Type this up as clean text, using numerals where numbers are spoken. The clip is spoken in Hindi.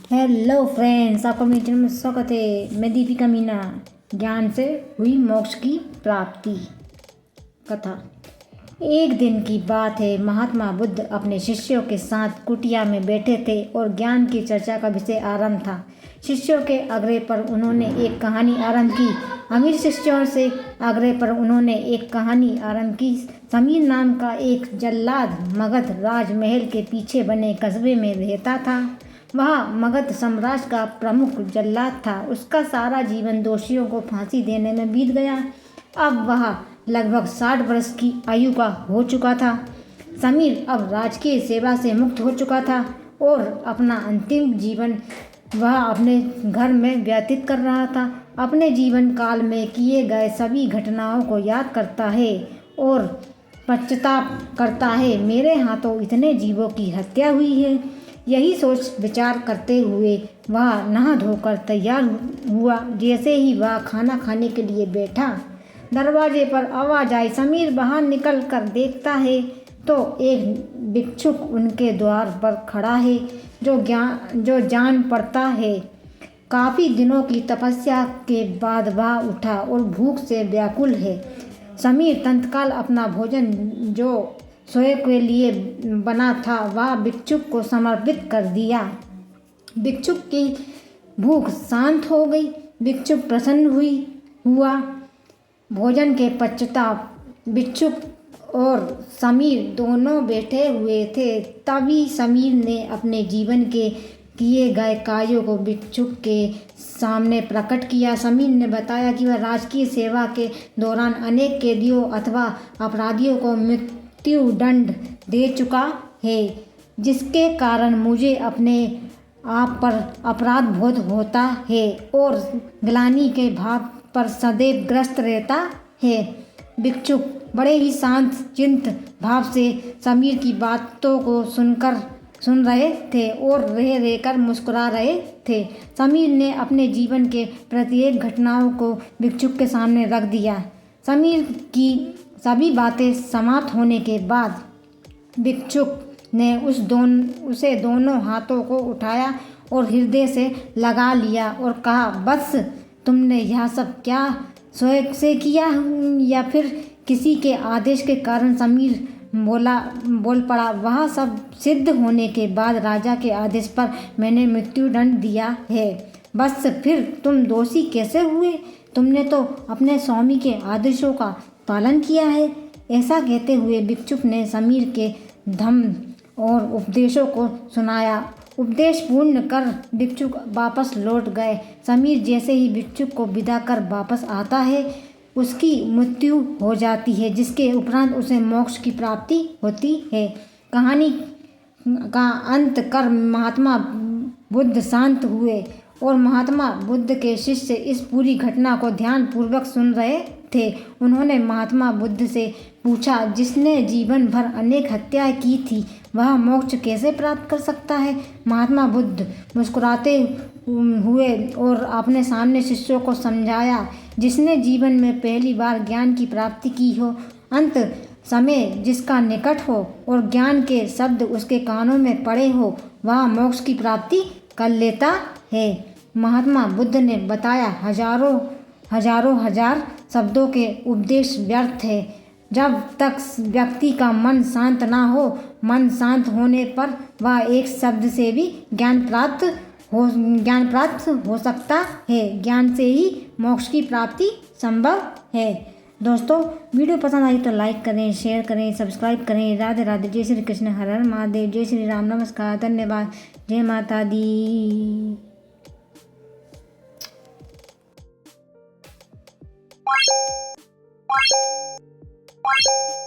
हेलो फ्रेंड्स, आपका मेरे चैनल में स्वागत है। मैं दीपिका मीना। ज्ञान से हुई मोक्ष की प्राप्ति कथा। एक दिन की बात है। महात्मा बुद्ध अपने शिष्यों के साथ कुटिया में बैठे थे और ज्ञान की चर्चा का विषय आरंभ था। शिष्यों के आग्रह पर उन्होंने एक कहानी आरंभ की। अमीर शिष्यों से आग्रह पर उन्होंने एक कहानी आरंभ की। समीर नाम का एक जल्लाद मगध राजमहल के पीछे बने कस्बे में रहता था। वह मगध साम्राज्य का प्रमुख जल्लाद था। उसका सारा जीवन दोषियों को फांसी देने में बीत गया। अब वह लगभग 60 वर्ष की आयु का हो चुका था। समीर अब राजकीय सेवा से मुक्त हो चुका था और अपना अंतिम जीवन वह अपने घर में व्यतीत कर रहा था। अपने जीवन काल में किए गए सभी घटनाओं को याद करता है और पश्चाताप करता है। मेरे हाथों इतने जीवों की हत्या हुई है। यही सोच विचार करते हुए वह नहा धोकर तैयार हुआ। जैसे ही वह खाना खाने के लिए बैठा, दरवाजे पर आवाज आई। समीर बाहर निकल कर देखता है तो एक भिक्षुक उनके द्वार पर खड़ा है, जो जान पड़ता है काफ़ी दिनों की तपस्या के बाद वह उठा और भूख से व्याकुल है। समीर तत्काल अपना भोजन, जो स्वयं के लिए बना था, वह भिक्षुक को समर्पित कर दिया। भिक्षुक की भूख शांत हो गई। भिक्षुक प्रसन्न हुआ। भोजन के पश्चात भिक्षुक और समीर दोनों बैठे हुए थे। तभी समीर ने अपने जीवन के किए गए कार्यों को भिक्षुक के सामने प्रकट किया। समीर ने बताया कि वह राजकीय सेवा के दौरान अनेक कैदियों अथवा अपराधियों को मृत्यु दंड दे चुका है, जिसके कारण मुझे अपने आप पर अपराध बोध होता है और ग्लानि के भाव पर सदैव ग्रस्त रहता है। भिक्षुक बड़े ही शांत चित्त भाव से समीर की बातों को सुन रहे थे और रह रहकर मुस्कुरा रहे थे। समीर ने अपने जीवन के प्रत्येक घटनाओं को भिक्षुक के सामने रख दिया। समीर की सभी बातें समाप्त होने के बाद भिक्षुक ने उसे दोनों हाथों को उठाया और हृदय से लगा लिया और कहा, बस तुमने यह सब क्या स्वयं से किया या फिर किसी के आदेश के कारण? समीर बोल पड़ा, वह सब सिद्ध होने के बाद राजा के आदेश पर मैंने मृत्यु दंड दिया है। बस फिर तुम दोषी कैसे हुए? तुमने तो अपने स्वामी के आदेशों का पालन किया है। ऐसा कहते हुए भिक्षुक ने समीर के धम्म और उपदेशों को सुनाया। उपदेश पूर्ण कर भिक्षुक वापस लौट गए। समीर जैसे ही भिक्षुक को विदा कर वापस आता है, उसकी मृत्यु हो जाती है, जिसके उपरांत उसे मोक्ष की प्राप्ति होती है। कहानी का अंत कर महात्मा बुद्ध शांत हुए और महात्मा बुद्ध के शिष्य इस पूरी घटना को ध्यान पूर्वक सुन रहे थे। उन्होंने महात्मा बुद्ध से पूछा, जिसने जीवन भर अनेक हत्याएं की थी, वह मोक्ष कैसे प्राप्त कर सकता है? महात्मा बुद्ध मुस्कुराते हुए और अपने सामने शिष्यों को समझाया, जिसने जीवन में पहली बार ज्ञान की प्राप्ति की हो, अंत समय जिसका निकट हो और ज्ञान के शब्द उसके कानों में पड़े हो, वह मोक्ष की प्राप्ति कर लेता है। महात्मा बुद्ध ने बताया, हजार शब्दों के उपदेश व्यर्थ है जब तक व्यक्ति का मन शांत ना हो। मन शांत होने पर वह एक शब्द से भी ज्ञान प्राप्त हो सकता है। ज्ञान से ही मोक्ष की प्राप्ति संभव है। दोस्तों, वीडियो पसंद आई तो लाइक करें, शेयर करें, सब्सक्राइब करें। राधे राधे। जय श्री कृष्ण। हर हर महादेव। जय श्री राम। नमस्कार। धन्यवाद। जय माता दी। What?